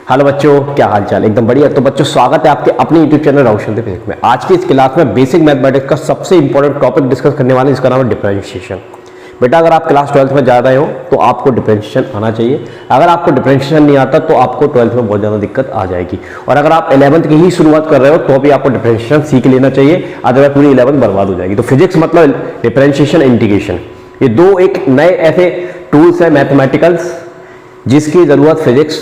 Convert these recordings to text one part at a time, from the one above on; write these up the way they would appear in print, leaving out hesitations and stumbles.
Hello बच्चों, क्या हाल चाल? एकदम बढ़िया। तो बच्चों, स्वागत है आपके अपने यूट्यूब चैनल राहुल फिजिक्स में। आज की इस क्लास में बेसिक मैथमेटिक्स का सबसे इंपॉर्टेंट टॉपिक डिस्कस करने वाले हैं, जिसका नाम है डिफरेंशिएशन। बेटा, अगर आप क्लास 12th में जा रहे हो तो आपको डिफरेंशिएशन आना चाहिए। अगर आपको डिफरेंशिएशन नहीं आता तो आपको 12th में बहुत ज़्यादा दिक्कत आ जाएगी। और अगर आप 11th की ही शुरुआत कर रहे हो तो भी आपको डिफरेंशिएशन सीख लेना चाहिए, अदरवाइज पूरी 11th बर्बाद हो जाएगी। तो फिजिक्स मतलब डिफरेंशिएशन, इंटीग्रेशन, ये दो एक नए ऐसे टूल्स हैं मैथमेटिकल्स जिसकी ज़रूरत फिजिक्स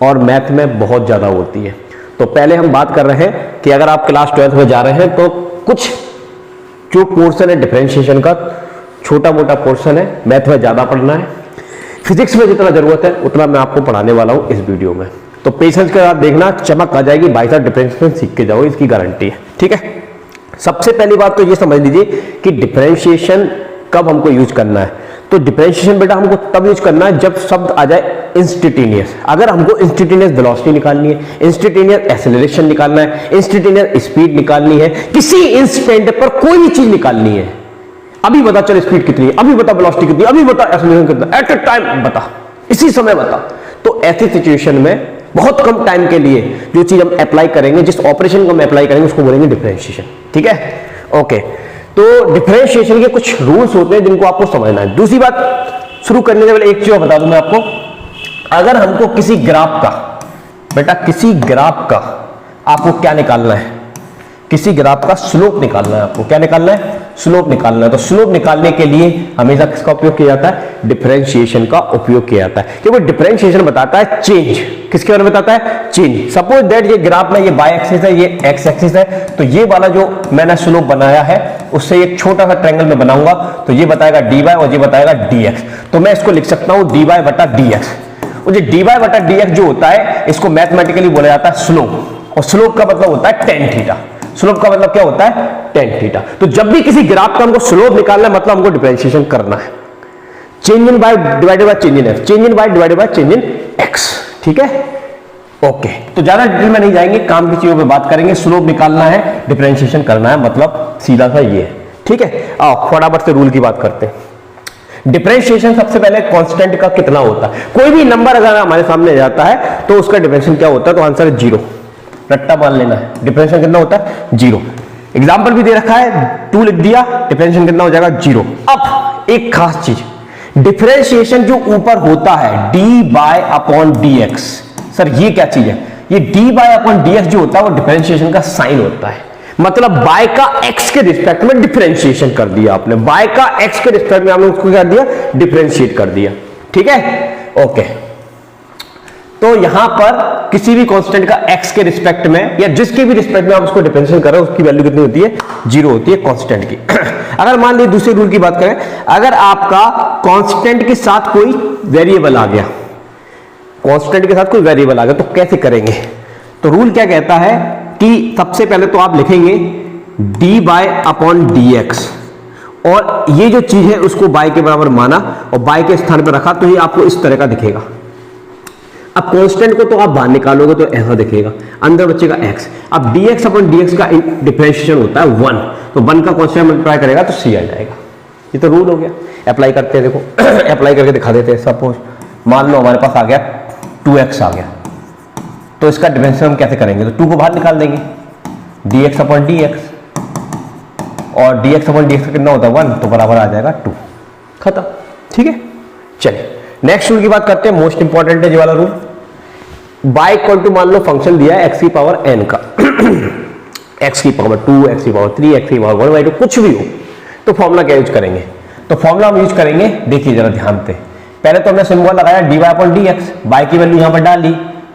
और मैथ में बहुत ज़्यादा होती है। तो पहले हम बात कर रहे हैं कि अगर आप क्लास 12th में जा रहे हैं तो कुछ जो पोर्शन है डिफरेंशिएशन का, छोटा मोटा पोर्शन है, मैथ में ज़्यादा पढ़ना है। फिजिक्स में जितना ज़रूरत है उतना मैं आपको पढ़ाने वाला हूँ इस वीडियो में। तो पेशेंस के साथ देखना, चमक आ जाएगी भाई साहब, डिफरेंशिएशन सीख के जाओ, इसकी गारंटी है। ठीक है, सबसे पहली बात तो ये समझ लीजिए कि डिफरेंशिएशन कब हमको यूज करना है। तो डिफरेंशिएशन बेटा हमको तब यूज करना है जब शब्द आ जाए इंस्टेंटेनियस। अगर हमको इंस्टेंटेनियस वेलोसिटी निकालनी है, इंस्टेंटेनियस एक्सेलरेशन निकालना है, इंस्टेंटेनियस स्पीड निकालनी है, किसी इंस्टेंट पर कोई भी चीज निकालनी है, अभी बता चल स्पीड कितनी है, अभी बता वेलोसिटी कितनी है, अभी बता एक्सेलरेशन कितना, एट ए टाइम बता, इसी समय बता। तो ऐसी सिचुएशन में बहुत कम टाइम के लिए जो चीज हम अप्लाई करेंगे, जिस ऑपरेशन को हम अप्लाई करेंगे, उसको बोलेंगे डिफरेंशिएशन। ठीक है, ओके। तो डिफरेंशिएशन के कुछ रूल्स होते हैं जिनको आपको समझना है। दूसरी बात, शुरू करने से पहले एक चीज बता दूं मैं आपको, अगर हमको किसी ग्राफ का, बेटा किसी ग्राफ का आपको क्या निकालना है, किसी ग्राफ का स्लोप निकालना है। आपको क्या निकालना है? स्लोप निकालना है। तो स्लोप निकालने के लिए हमेशा किसका उपयोग किया जाता है? डिफरेंशिएशन का उपयोग किया जाता है, क्योंकि डिफरेंशिएशन बताता है चेंज। किसके बारे में बताता है? चेंज। सपोज दैट ये ग्राफ में ये बाय एक्सिस है, ये एक्स एक्सिस है, तो ये वाला जो मैंने स्लोप बनाया है उससे एक छोटा सा ट्रायंगल में बनाऊंगा, तो ये बताएगा dy और ये बताएगा dx। तो मैं इसको लिख सकता हूं dy बटा dx। और ये dy बटा dx जो होता है, इसको मैथमेटिकली बोला जाता है स्लोप। और स्लोप का मतलब होता है tan थीटा। स्लोप का मतलब क्या होता है? tan theta. तो जब भी किसी ग्राफ का हमको स्लोप निकालना है, मतलब हमको डिफरेंशिएशन करना है। Change in y divided by change in x, change in y divided by change in x। ठीक है, ओके। तो ज्यादा डिटेल में नहीं जाएंगे, काम की चीजों पे बात करेंगे। स्लोप निकालना है, डिफरेंशिएशन करना है, मतलब सीधा सा ये है। ठीक है, आओ फटाफट से रूल की बात करते हैं। डिफरेंशिएशन सबसे पहले कांस्टेंट का कितना होता है। कोई भी नंबर अगर हमारे सामने जाता है तो उसका डिफरेंशिएशन क्या होता है? तो आंसर है 0। रट्टा मान लेना है। डिफरेंशिएशन कितना होता है? 0। एग्जाम्पल भी दे रखा है, 2 लिख दिया, डिफरेंशिएशन कितना हो जाएगा? 0। अब एक खास चीज, डिफरेंशिएशन जो ऊपर होता है dy/dx, सर ये क्या चीज है? ये dy/dx जो होता है वो डिफरेंशिएशन का साइन होता है। मतलब y का x के रिस्पेक्ट में डिफरेंशिएशन कर दिया आपने, y का x के रिस्पेक्ट में आपने उसको क्या दिया? डिफरेंशिएट कर दिया। ठीक है, ओके। तो यहां पर किसी भी कांस्टेंट का x के रिस्पेक्ट में या जिसके भी रिस्पेक्ट में आप उसको डिफरेंशिएट कर रहे हो, उसकी वैल्यू कितनी होती है? 0 होती है कांस्टेंट की। अगर मान लीजिए दूसरे रूल की बात करें, अगर आपका कांस्टेंट के साथ कोई वेरिएबल आ गया, कांस्टेंट के साथ कोई वेरिएबल आ गया, तो कैसे करेंगे? तो रूल क्या कहता है कि सबसे पहले तो आप लिखेंगे dy/dx, और ये जो चीज है उसको y के बराबर माना और y के स्थान पर रखा, तो ये आपको इस तरह का दिखेगा। अब कांस्टेंट को तो आप बाहर निकालोगे तो ऐसा दिखेगा, अंदर बचेगा x। अब dx/dx का डिफरेंशिएशन होता है 1, तो 1 का कांस्टेंट मल्टीप्लाई करेगा तो c आ जाएगा। ये तो रूल हो गया। अप्लाई करते हैं, देखो अप्लाई करके दिखा देते हैं। सपोज मान लो हमारे पास आ गया 2x आ गया, तो इसका डिफरेंशिएशन हम कैसे करेंगे? तो 2 को बाहर निकाल देंगे, dx/dx, और dx/dx का कितना होता है? 1, तो बराबर आ जाएगा 2, खत्म। ठीक है, चलिए नेक्स्ट रूल की बात करते हैं। मोस्ट इंपॉर्टेंट है ये वाला रूल। y इक्वल टू मान लो फंक्शन दिया है x की पावर n का, x की पावर 2, x की पावर 3, x की पावर 1/2, कुछ भी हो, तो फॉर्मूला क्या यूज करेंगे? तो फॉर्मूला हम यूज करेंगे, देखिए जरा ध्यान से। पहले तो हमने सिंबल लगाया dy/dx, y की वैल्यू यहां पर डाली,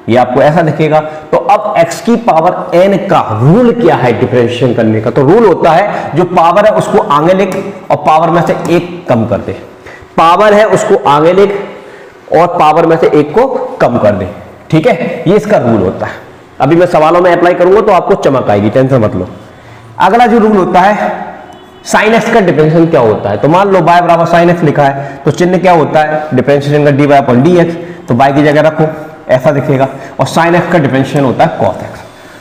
ये आपको ऐसा दिखेगा। तो अब x की पावर n का रूल क्या है डिफरेंशिएशन करने का? तो रूल होता है जो पावर है उसको आगे लिख और पावर में से 1 कम कर दे। पावर है उसको आगे लिख और पावर में से 1 को कम कर दे। ठीक है, ये इसका रूल होता है। अभी मैं सवालों में अप्लाई करूंगा तो आपको चमक आएगी, टेंशन मत लो। अगला जो रूल होता है, साइन एक्स का डिफरेंशिएशन क्या होता है? तो मान लो y बराबर साइन एक्स लिखा है, तो चिन्ह क्या होता है डिफरेंशिएशन का? dy/dx, तो y की जगह रखो, ऐसा दिखेगा। और साइन एक्स का डिफरेंशिएशन होता है cos x।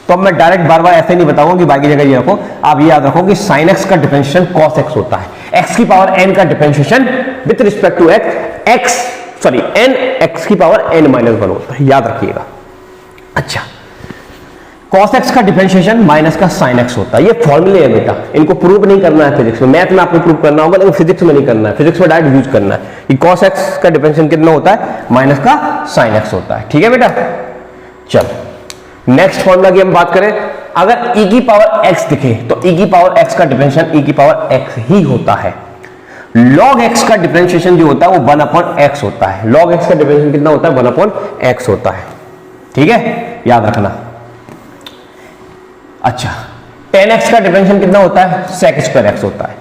तो अब मैं डायरेक्ट बार बार ऐसे नहीं बताऊंगा कि y की जगह ये रखो, आप ये याद रखो कि साइन एक्स का डिफरेंशिएशन cos x होता है। x की पावर n का differentiation with respect to n x की पावर n-1 होता है, याद रखिएगा। अच्छा, cos x का डिफरेंशिएशन माइनस का sin x होता है। ये फॉर्मूले है बेटा, इनको प्रूव नहीं करना है फिजिक्स में, मैथ में आपको प्रूव करना होगा, लेकिन फिजिक्स में नहीं करना है। फिजिक्स में डायरेक्ट यूज करना है कि cos x का डिफरेंशिएशन कितना होता है, माइनस का sin x होता है। ठीक है बेटा, चलो नेक्स्ट फॉर्मूला की हम बात करें। अगर e की पावर x दिखे तो e की पावर x का डिफरेंशिएशन e की पावर x ही होता है। log x का डिफरेंशिएशन जो होता है वो 1/x होता है। log x का डिफरेंशिएशन कितना होता है, 1/x होता है। ठीक है, याद रखना। अच्छा, tan x का डिफरेंशिएशन कितना होता है, sec स्क्वायर x होता है।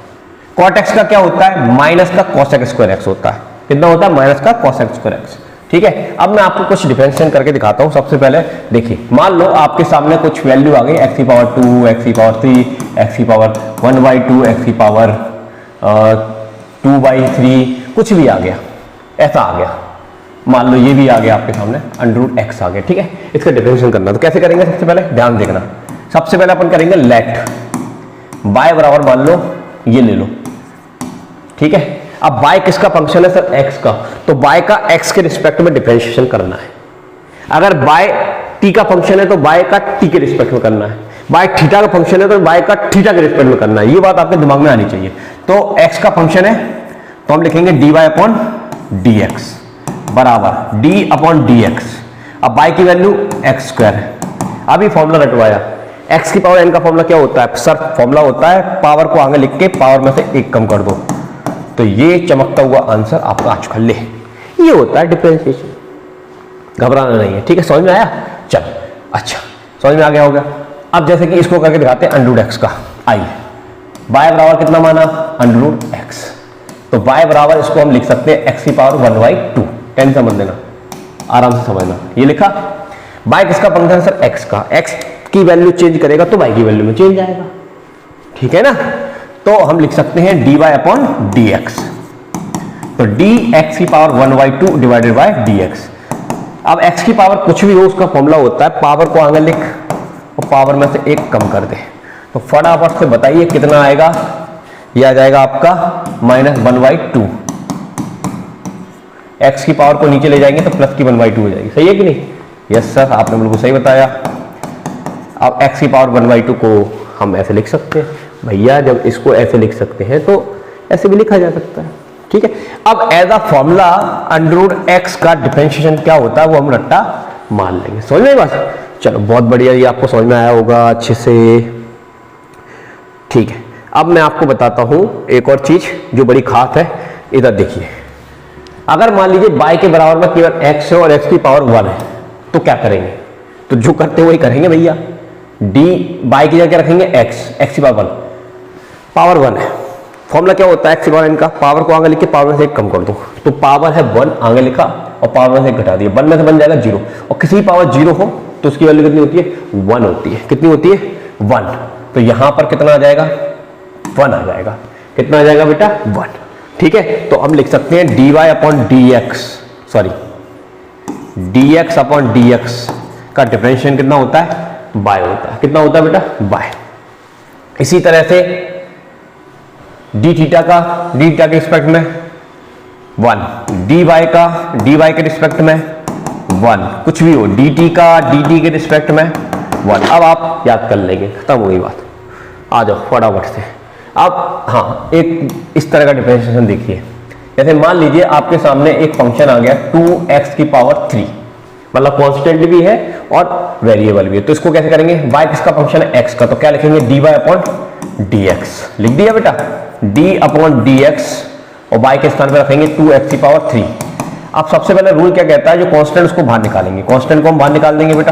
cot x का क्या होता है, माइनस का cosec स्क्वायर x होता है। कितना होता है, माइनस का cosec स्क्वायर x। ठीक है, अब मैं आपको कुछ डिफरेंशिएशन करके दिखाता हूं। सबसे पहले देखिए, मान लो आपके सामने कुछ वैल्यू आ गई, x की पावर 2, x की पावर 3, x की पावर 1/2, x की पावर 2/3, कुछ भी आ गया, ऐसा आ गया। मान लो ये भी आ गया आपके सामने, √x आ गया। ठीक है, इसका डिफरेंशिएशन करना, तो कैसे करेंगे, सबसे पहले ध्यान देखना। सबसे पहले अपन करेंगे लेट y बराबर, मान लो ये ले लो। ठीक है, अब y किसका फंक्शन है सर, x का, तो y का x के रिस्पेक्ट में डिफरेंशिएशन करना है। अगर y t का फंक्शन है तो y का t के रिस्पेक्ट में करना है। y थीटा का फंक्शन है तो y का थीटा के रिस्पेक्ट में करना है। ये बात आपके दिमाग में आनी चाहिए। तो x का फंक्शन है तो हम लिखेंगे dy/dx बराबर d/dx। अब y की वैल्यू x² है। अभी फॉर्मूला रटवाया, x की पावर n का फॉर्मूला क्या होता है सर, फॉर्मूला होता है पावर को आगे लिख के पावर में से 1 कम कर दो, तो ये चमकता हुआ आंसर आपका आ चुका। ले, ये होता है डिफरेंशिएशन, घबराना नहीं है। ठीक है, समझ में आया, चल अच्छा समझ में आ गया होगा। अब जैसे कि इसको करके दिखाते हैं √x का i, y बराबर कितना माना, √x, तो y बराबर इसको हम लिख सकते हैं x की पावर 1/2। टेंशन मत लेना, आराम से समझना। ये लिखा, y किसका फंक्शन है सर, x का, x की वैल्यू चेंज करेगा तो y की वैल्यू में चेंज आएगा। ठीक है ना, तो हम लिख सकते हैं dy/dx, तो dx की पावर 1/2 डिवाइडेड बाय dx। अब x की पावर कुछ भी हो उसका फॉर्मूला होता है पावर को आगे लिख और पावर में से 1 कम कर दे। तो फटाफट से बताइए कितना आएगा, यह आ जाएगा आपका -1/2। x की पावर को नीचे ले जाएंगे तो प्लस की 1/2 हो जाएगी। सही है कि नहीं, यस सर, आपने बिल्कुल सही बताया। अब x की पावर 1/2 को हम ऐसे लिख सकते हैं भैया, जब इसको ऐसे लिख सकते हैं तो ऐसे भी लिखा जा सकता है। ठीक है, अब एज अ फॉर्मूला √x का डिफरेंशिएशन क्या होता है वो हम रट्टा मान लेंगे। समझ में बात, चलो बहुत बढ़िया, ये आपको समझ में आया होगा अच्छे से। ठीक है, अब मैं आपको बताता हूं एक और चीज जो बड़ी खास है। इधर देखिए, अगर मान लीजिए y के बराबर में केवल x है और x की पावर 1 है तो क्या करेंगे, तो जो करते वही करेंगे भैया। डी y की जगह रखेंगे x की पावर 1, पावर 1 है। फॉर्मूला क्या होता है x की पावर n का, पावर को आगे लिख के पावर में से 1 कम कर दो, तो पावर है 1 आगे लिखा और पावर में से 1 घटा दिया, 1 में से बन जाएगा 0। और किसी की पावर 0 हो तो उसकी वैल्यू कितनी होती है, 1 होती है। कितनी होती है, 1। तो यहां पर कितना आ जाएगा, 1 आ जाएगा। कितना आ जाएगा बेटा, 1। ठीक है, तो हम लिख सकते हैं dy/dx, सॉरी dx/dx का डिफरेंशिएशन कितना होता है, y होता है। कितना होता है बेटा, y। इसी तरह से d थीटा के रिस्पेक्ट में 1, dy के रिस्पेक्ट में 1, कुछ भी हो, dt के रिस्पेक्ट में 1। अब आप याद कर लेंगे, खत्म हो गई बात। आ जाओ फटाफट से। अब हाँ, एक इस तरह का डिफरेंशिएशन देखिए। जैसे मान लीजिए आपके सामने एक फंक्शन आ गया 2x की पावर 3, मतलब कांस्टेंट भी है और वेरिएबल भी है। तो इसको कैसे करेंगे, y किसका फंक्शन है, x का, तो क्या लिखेंगे dy/dx। लिख दिया बेटा, d/dx और y के स्थान पर रखेंगे 2x की पावर 3। अब सबसे पहले रूल क्या कहता है, जो कांस्टेंट उसको बाहर निकालेंगे। कांस्टेंट को हम बाहर निकाल देंगे बेटा,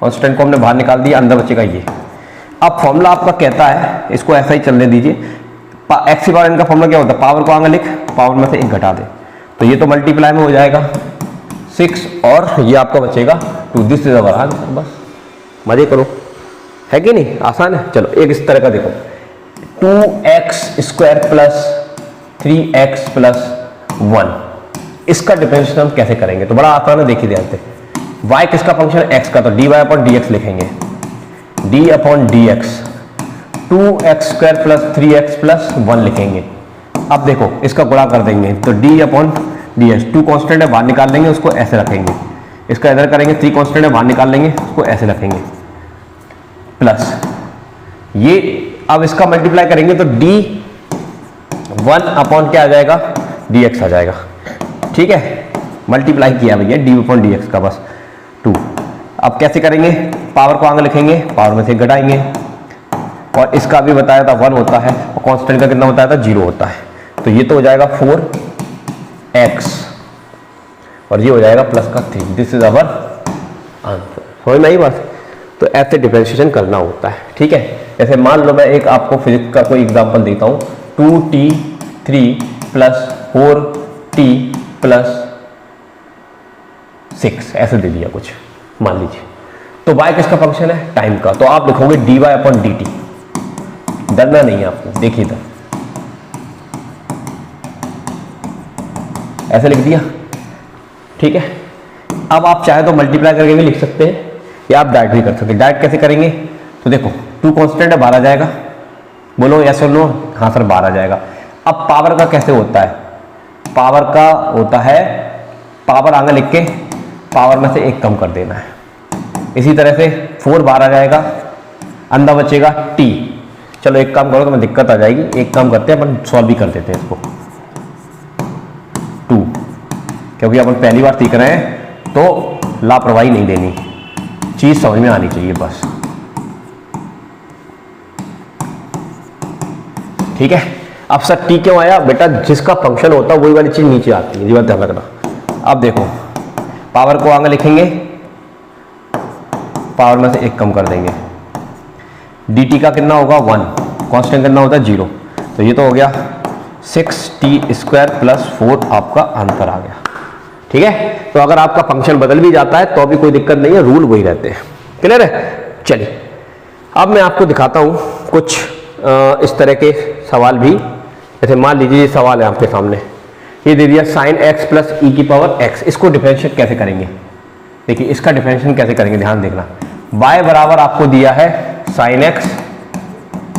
कांस्टेंट को हमने बाहर निकाल दिया, अंदर बचेगा ये। अब फॉर्मूला आपका कहता है, इसको ऐसा ही चलने दीजिए, x की पावर n का फॉर्मूला क्या होता है, पावर को आगे लिख, पावर में से 1 घटा दे, तो ये तो मल्टीप्लाई में हो जाएगा 6 और ये आपका बचेगा 2। This is our answer. बस मजे करो, है कि नहीं, आसान है। चलो एक इस तरह का देखो, 2x² प्लस 3x प्लस 1, इसका डिफरेंशिएशन हम कैसे करेंगे, तो बड़ा आसान है, देखिए ध्यान से। y किसका फंक्शन है, x का, तो dy/dx लिखेंगे, d/dx 2x² plus 3x plus 1 लिखेंगे। अब देखो इसका गुणा कर देंगे, तो d/dx 2 कांस्टेंट है, बाहर निकाल लेंगे, उसको ऐसे रखेंगे, इसका इधर करेंगे, 3 कांस्टेंट है बाहर निकाल लेंगे, उसको ऐसे रखेंगे प्लस ये। अब इसका मल्टीप्लाई करेंगे तो d1 अपॉन क्या आ जाएगा, dx आ जाएगा। ठीक है, मल्टीप्लाई किया भैया d अपॉन dx का, बस 2। अब कैसे करेंगे, पावर को आगे लिखेंगे, पावर में से घटाएंगे, और इसका भी बताया था 1 होता है और कांस्टेंट का कितना होता है, 0 होता है। तो ये तो हो जाएगा 4x और ये हो जाएगा प्लस का 3। This is our answer. समझ में आई बात? तो ऐसे डिफरेंशिएशन करना होता है। ठीक है, जैसे मान लो मैं एक आपको फिजिक्स का कोई एग्जांपल देता हूँ, 2t3 प्लस 4t प्लस 6 ऐसे दे दिया कुछ, मान लीजिए। तो y किसका फंक्शन है, टाइम का। तो आप लिखोगे dy अपॉन dt, डरना नहीं है आपको। देखिए तो ऐसे लिख दिया। ठीक है, अब आप चाहे तो मल्टीप्लाई करके भी लिख सकते हैं या आप डायरेक्ट भी कर सकते हैं। डायरेक्ट कैसे करेंगे, तो देखो 2 कांस्टेंट है, 12 आ जाएगा। बोलो यस और नो, हाँ सर 12 आ जाएगा। अब पावर का कैसे होता है, पावर का होता है पावर आगे लिख के पावर में से 1 कम कर देना है। इसी तरह से 4 12 आ जाएगा, अंदर बचेगा t। चलो एक काम करो, तो मैं दिक्कत आ जाएगी, एक काम करते हैं अपन सॉल्व भी कर देते हैं इसको 2, क्योंकि अपन पहली बार सीख रहे हैं तो लापरवाही नहीं देनी, चीज समझ में आनी चाहिए बस। ठीक है, अब सर टी क्यों आया बेटा, जिसका फंक्शन होता है वही वाली चीज नीचे आती है, ये बात ध्यान रखना। अब देखो पावर को आगे लिखेंगे, पावर में से 1 कम कर देंगे, dt का कितना होगा 1, कांस्टेंट कितना होता है 0। तो ये तो हो गया 6t² प्लस 4 आपका आंसर आ गया। ठीक है, तो अगर आपका फंक्शन बदल भी जाता है तो भी कोई दिक्कत नहीं है, रूल वही रहते हैं। क्लियर है? चलिए अब मैं आपको दिखाता हूं कुछ इस तरह के सवाल भी। जैसे मान लीजिए ये सवाल है आपके सामने, ये दे दिया sin x प्लस e की पावर x, इसको डिफरेंशिएट कैसे करेंगे। देखिए इसका डिफरेंशिएशन कैसे करेंगे, ध्यान देखना। y बराबर आपको दिया है sin x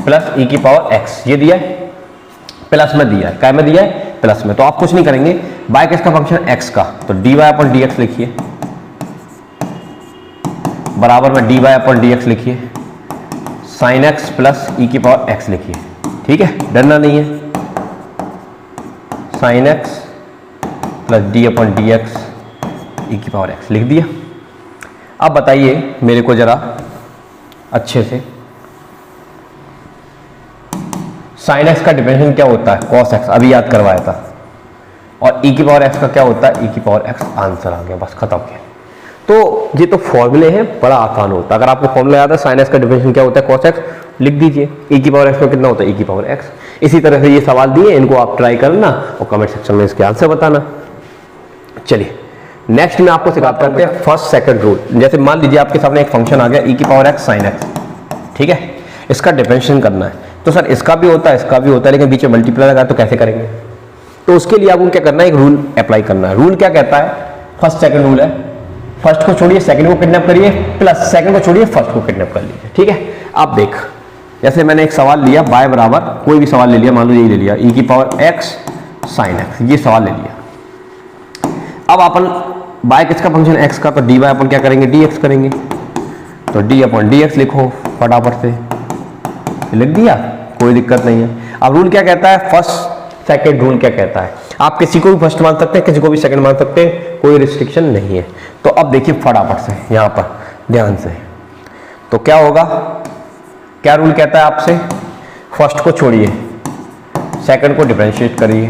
प्लस e की पावर x, ये दिया है, प्लस में दिया है, क्या में दिया है, प्लस में। तो आप कुछ नहीं करेंगे, y किसका फंक्शन x का, तो dy अपॉन dx लिखिए, बराबर में dy अपॉन dx लिखिए, sin x प्लस e की पावर x लिखिए। ठीक है, डरना नहीं है, sin x plus d upon dx e की पावर x लिख दिया। अब बताइए मेरे को जरा अच्छे से, sin x का डिफरेंशिएशन क्या होता है, cos x, अभी याद करवाया था, और e की पावर x का क्या होता है, e की पावर x। आंसर आ गया, बस खत्म किया। तो ये तो फॉर्मूले हैं, बड़ा आसान होता है। अगर आपको फॉर्मूला याद है sin x का डिफरेंशिएशन क्या होता है, cos x, लिख दीजिए। e की पावर x का कितना होता है, e की पावर x। इसी तरह से ये सवाल दिए, इनको आप ट्राई करना और कमेंट सेक्शन में इसके आंसर बताना। चलिए नेक्स्ट में आपको सिखाता हूं फर्स्ट सेकंड रूल। जैसे मान लीजिए आपके सामने एक फंक्शन आ गया e की पावर x sin x, ठीक है, इसका डिफरेंशिएशन करना है। तो सर इसका भी होता है, इसका भी होता है, लेकिन बीच में मल्टीप्लाई लगा तो कैसे करेंगे। तो उसके लिए आपको क्या करना है, एक रूल अप्लाई करना है। रूल क्या कहता है, फर्स्ट सेकंड रूल है, फर्स्ट को छोड़िए सेकंड को किडनैप करिए, प्लस सेकंड को छोड़िए फर्स्ट को किडनैप कर लीजिए। ठीक है, अब देख, जैसे मैंने एक सवाल लिया y बराबर, कोई भी सवाल ले लिया, मान लो यही ले लिया, e की पावर x sin x, ये सवाल ले लिया। अब अपन y किसका फंक्शन x का, तो dy अपन क्या करेंगे, dx करेंगे। तो d अपॉन dx लिखो फटाफट से, लिख दिया, कोई दिक्कत नहीं है। अब रूल क्या कहता है, फर्स्ट सेकंड रूल क्या कहता है, आप किसी को भी फर्स्ट मान सकते हैं, किसी को भी सेकंड मान सकते हैं, कोई रिस्ट्रिक्शन नहीं है। तो अब देखिए फटाफट से यहां पर ध्यान से, तो क्या होगा, क्या रूल कहता है आपसे, फर्स्ट को छोड़िए सेकंड को डिफरेंशिएट करिए,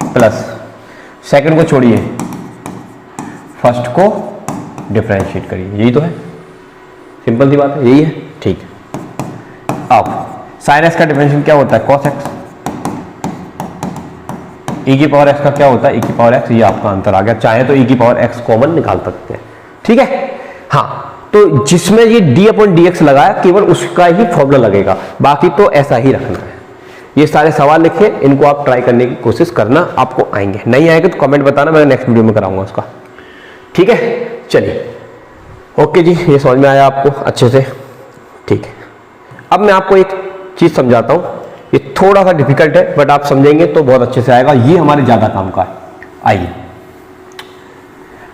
प्लस सेकंड को छोड़िए फर्स्ट को डिफरेंशिएट करिए। यही तो है, सिंपल सी बात है, यही है। ठीक है, अब sin x का डिफरेंशिएशन क्या होता है, cos x, e की पावर x का क्या होता है, e की पावर x। ये आपका आंसर आ गया। चाहे तो e की पावर x कॉमन निकाल सकते हैं। ठीक है, हाँ, तो जिसमें ये d अपॉन dx लगाया केवल उसका ही फॉर्मूला लगेगा, बाकी तो ऐसा ही रखना है। ये सारे सवाल लिखे, इनको आप ट्राई करने की कोशिश करना, आपको आएंगे। नहीं आएंगे तो कमेंट बताना, मैं नेक्स्ट वीडियो में कराऊंगा उसका। ठीक है, चलिए ओके जी, ये समझ में आया आपको अच्छे से। ठीक है, अब मैं आपको एक चीज समझाता हूं, ये थोड़ा सा डिफिकल्ट है बट आप समझेंगे तो बहुत अच्छे से आएगा। ये हमारे ज्यादा काम का है। आइए,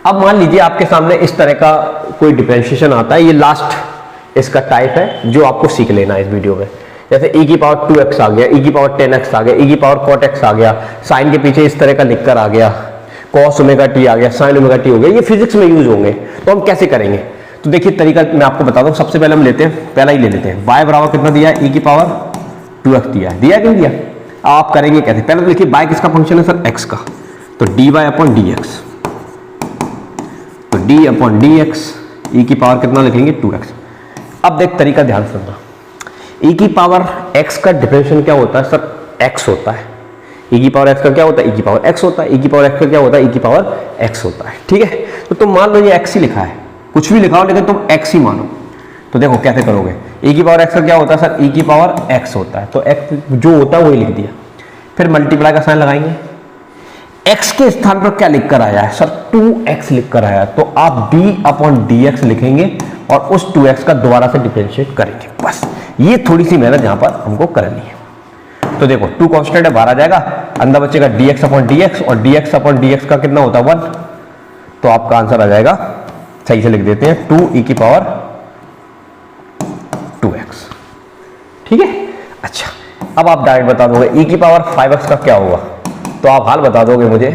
अब मान लीजिए आपके सामने इस तरह का कोई डिफरेंशिएशन आता है, ये लास्ट इसका टाइप है जो आपको सीख लेना है इस वीडियो में। जैसे e की पावर 2x आ गया, e की पावर 10x आ गया, e की पावर cot x आ गया, साइन के पीछे इस तरह का लिखकर आ गया, cos ओमेगा t आ गया, sin ओमेगा t हो गया, ये फिजिक्स में यूज होंगे। तो हम कैसे करेंगे? तो देखिए तरीका मैं आपको बता दूं। सबसे पहले हम लेते हैं, पहला ही ले लेते हैं, y बराबर कितना दिया है, e की पावर 2x दिया है, दिया कि नहीं दिया? आप करेंगे कैसे? पहले तो देखिए y किसका फंक्शन है सर, x का, तो dy अपॉन dx, तो d अपॉन dx, e की पावर कितना लिखेंगे 2x। अब देख तरीका ध्यान सुनना, e की पावर x का डिफरेंशियल क्या होता है सर, x होता है। e की पावर x का क्या होता है, e की पावर x होता है। e की पावर x का क्या होता है, e की पावर x होता है। ठीक है, तो तुम मान लो ये x ही लिखा है, कुछ भी लिखा हो लेकिन तुम x ही मानो। तो देखो कैसे करोगे, e की पावर x का क्या होता है सर, e की पावर x होता है, तो x जो होता है वही लिख दिया। फिर मल्टीप्लाई का साइन लगाएंगे, x के स्थान पर क्या लिखकर आया है सर, 2x लिखकर आया है, तो आप d अपॉन dx लिखेंगे और उस 2x का दोबारा से डिफरेंशिएट करेंगे। बस ये थोड़ी सी मेहनत यहां पर हमको करनी है। तो देखो 2 कांस्टेंट है, बाहर आ जाएगा, अंदर बचेगा dx अपॉन dx, और dx अपॉन dx का कितना होता है 1, तो आपका आंसर आ जाएगा, सही से लिख देते हैं, 2e की पावर 2x। ठीक है, अच्छा अब आप डायरेक्ट बता दोगे e की पावर 5x का क्या होगा, तो आप हाल बता दोगे मुझे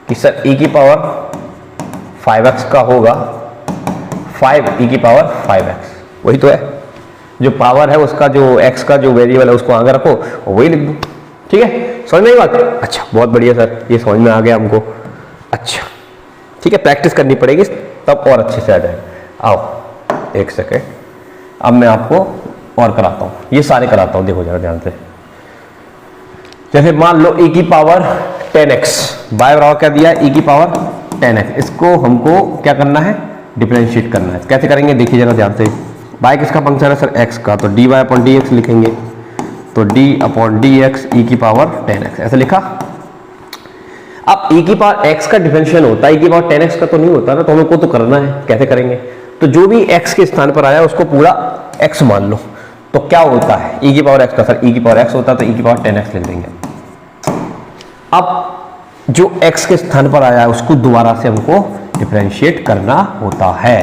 कि सर e की पावर 5x का होगा 5e की पावर 5x, वही तो है, जो पावर है उसका, जो x का जो वेरिएबल है उसको आगे रखो और वही लिख दो। ठीक है, समझ में आई बात? अच्छा बहुत बढ़िया सर, ये समझ में आ गया हमको। अच्छा ठीक है, प्रैक्टिस करनी पड़ेगी तब और अच्छे से आ जाएगा। आओ एक सेकेंड, अब मैं आपको और कराता हूँ, ये सारे कराता हूँ, देखो जरा ध्यान से। जैसे मान लो e की पावर 10x, y बराबर क्या दिया है, e की पावर 10x, इसको हमको क्या करना है, डिफरेंशिएट करना है। कैसे करेंगे देखिए जरा ध्यान से, y किसका फंक्शन है सर, x का, तो dy अपॉन dx लिखेंगे, तो d अपॉन dx e की पावर 10x, ऐसे लिखा। अब e की पावर x का डिफरेंशियल होता है, e की पावर 10x का तो नहीं होता ना, तो हमको तो करना है। कैसे करेंगे, तो जो भी x के स्थान पर आया उसको पूरा x मान लो, तो क्या होता है e की पावर x का सर, e की पावर x होता है, तो e की पावर 10x लिख देंगे। अब जो x के स्थान पर आया है उसको दोबारा से हमको डिफरेंशिएट करना होता है,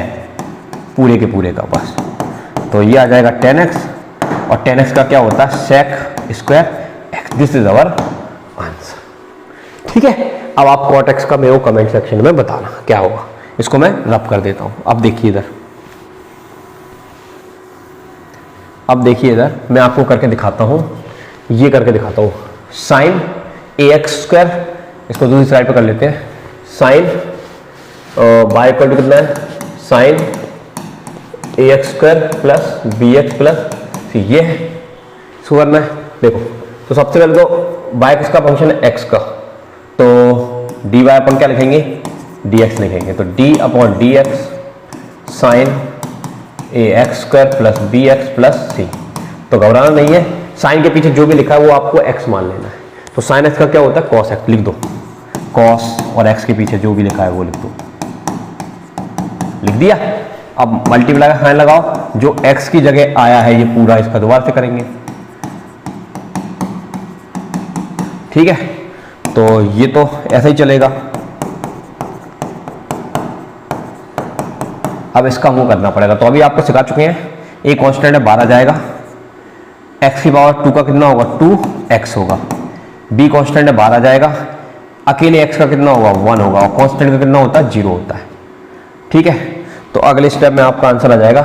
पूरे के पूरे का, बस। तो ये आ जाएगा 10x, और 10x का क्या होता है, sec square x, this is our answer. ठीक है, अब आप cot x का मेरे को कमेंट सेक्शन में बताना क्या होगा। इसको मैं रब कर देता हूं। अब देखिए इधर, अब देखिए इधर मैं आपको करके दिखाता हूं, ये करके दिखाता हूं, साइन ax स्क्वायर, इसको दूसरी साइड पे कर लेते हैं, साइन बाय इक्वल टू कितना है, sine ax square plus bx plus c, ये है इसको करना है। देखो तो सबसे पहले तो y किसका फंक्शन है, x का, तो dy अपन क्या लिखेंगे, dx लिखेंगे, तो d upon dx sine ax square plus bx plus c। तो घबराना नहीं है, साइन के पीछे जो भी लिखा है वो आपको x मान लेना है। तो साइन x का क्या होता है, cos x, लिख दो cos, और x के पीछे जो भी लिखा है वो लिख दो, लिख दिया। अब मल्टीप्लाई का साइन लगाओ, जो x की जगह आया है ये पूरा इसका दोबारा से करेंगे। ठीक है, तो ये तो ऐसा ही चलेगा। अब इसका वो करना पड़ेगा, तो अभी आपको सिखा चुके हैं, एक कांस्टेंट है बाहर आ जाएगा, x की पावर 2 का कितना होगा, 2x होगा, b कांस्टेंट है बाहर आ जाएगा, अकेले x का कितना होगा, 1 होगा, और कांस्टेंट का कितना होता है, 0 होता है। ठीक है, तो अगले स्टेप में आपका आंसर आ जाएगा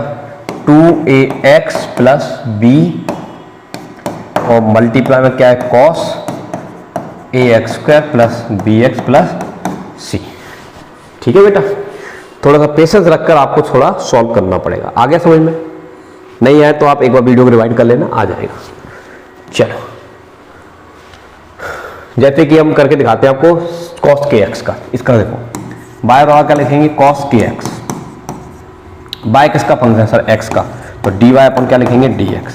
2ax प्लस b, और मल्टीप्लाई में क्या है, cos ax square plus bx plus c। ठीक है बेटा, थोड़ा सा पेशेंस रखकर आपको थोड़ा सॉल्व करना पड़ेगा। आ गया समझ में? नहीं आया तो आप एक बार वीडियो को रिवाइंड कर लेना, आ जाएगा। चलो जैसे कि हम करके दिखाते हैं आपको cos kx का, इसका देखो बाय बराबर क्या लिखेंगे, cos kx, बाय किसका फंक्शन सर, x का, तो dy अपन क्या लिखेंगे, dx,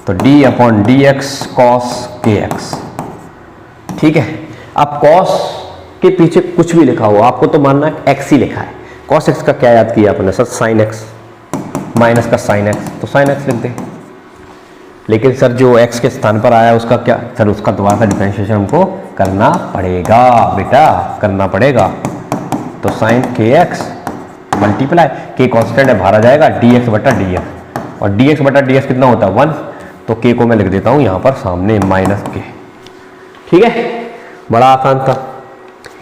तो d upon dx cos kx। ठीक है, अब cos के पीछे कुछ भी लिखा हो आपको तो मानना है x ही लिखा है। cos x का क्या याद किया आपने सर, sin x, माइनस का sin x, तो sin x लिख दे। लेकिन सर जो x के स्थान पर आया उसका क्या सर, उसका दोबारा डिफरेंशिएशन हमको करना पड़ेगा बेटा, करना पड़ेगा। तो साइन के एक्स मल्टीप्लाई के कॉन्स्टेंट है, बाहर आ जाएगा डी एक्स बटा डी एक्स, और डी एक्स बटा डी एक्स कितना होता है 1, तो के को मैं लिख देता हूँ यहाँ पर सामने माइनस के। ठीक है, बड़ा आसान था।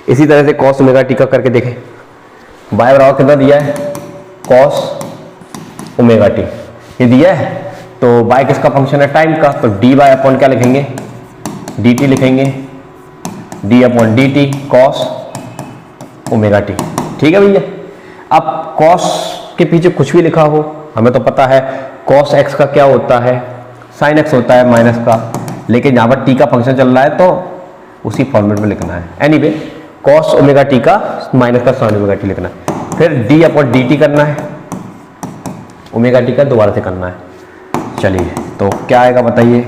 इसी तरह से कॉस ओमेगा टी का करके देखें। बाय बराबर कितना दिया है, कॉस ओमेगा टी ये दिया है, तो बाय किसका फंक्शन है, टाइम का, तो डी बाय अपॉन क्या लिखेंगे, डी टी लिखेंगे, D upon D T cos omega T. ठीक है भैया, अब कॉस के पीछे कुछ भी लिखा हो, हमें तो पता है कॉस एक्स का क्या होता है, साइन एक्स होता है माइनस का, लेकिन यहाँ पर टी का फंक्शन चल रहा है तो उसी फॉर्मेट में लिखना है। एनीवे कॉस ओमेगा टी का माइनस का साइन ओमेगा टी लिखना है, फिर डी अपॉन डी टी करना है, ओमेगा टी का दोबारा से करना है। चलिए तो क्या आएगा बताइए,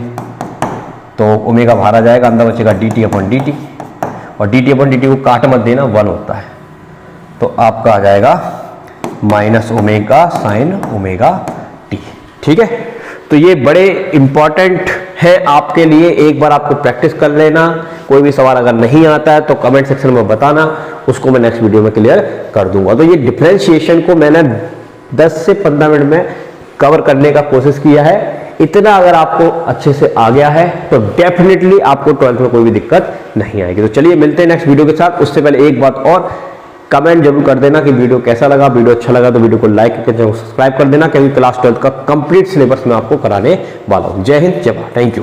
तो ओमेगा बाहर आ जाएगा, अंदर बचेगा D T upon D T, और D T upon D T को काट मत देना, 1 होता है, तो आपका आ जाएगा minus omega sine omega T. ठीक है, तो ये बड़े इंपॉर्टेंट है आपके लिए, एक बार आपको प्रैक्टिस कर लेना। कोई भी सवाल अगर नहीं आता है तो कमेंट सेक्शन में बताना, उसको मैं नेक्स्ट वीडियो में क्लियर कर दूंगा। तो ये डिफरेंशिएशन को मैंने 10 से 15 मिनट में कवर करने का कोशिश किया है। इतना अगर आपको अच्छे से आ गया है तो डेफिनेटली आपको 12th में कोई भी दिक्कत नहीं आएगी। तो चलिए मिलते हैं नेक्स्ट वीडियो के साथ। उससे पहले एक बात और, कमेंट जरूर कर देना कि वीडियो कैसा लगा। वीडियो अच्छा लगा तो वीडियो को लाइक करके चैनल को सब्सक्राइब कर देना, क्योंकि क्लास 12th का कंप्लीट सिलेबस मैं आपको कराने वाला हूँ। जय हिंद, जय भारत, थैंक यू।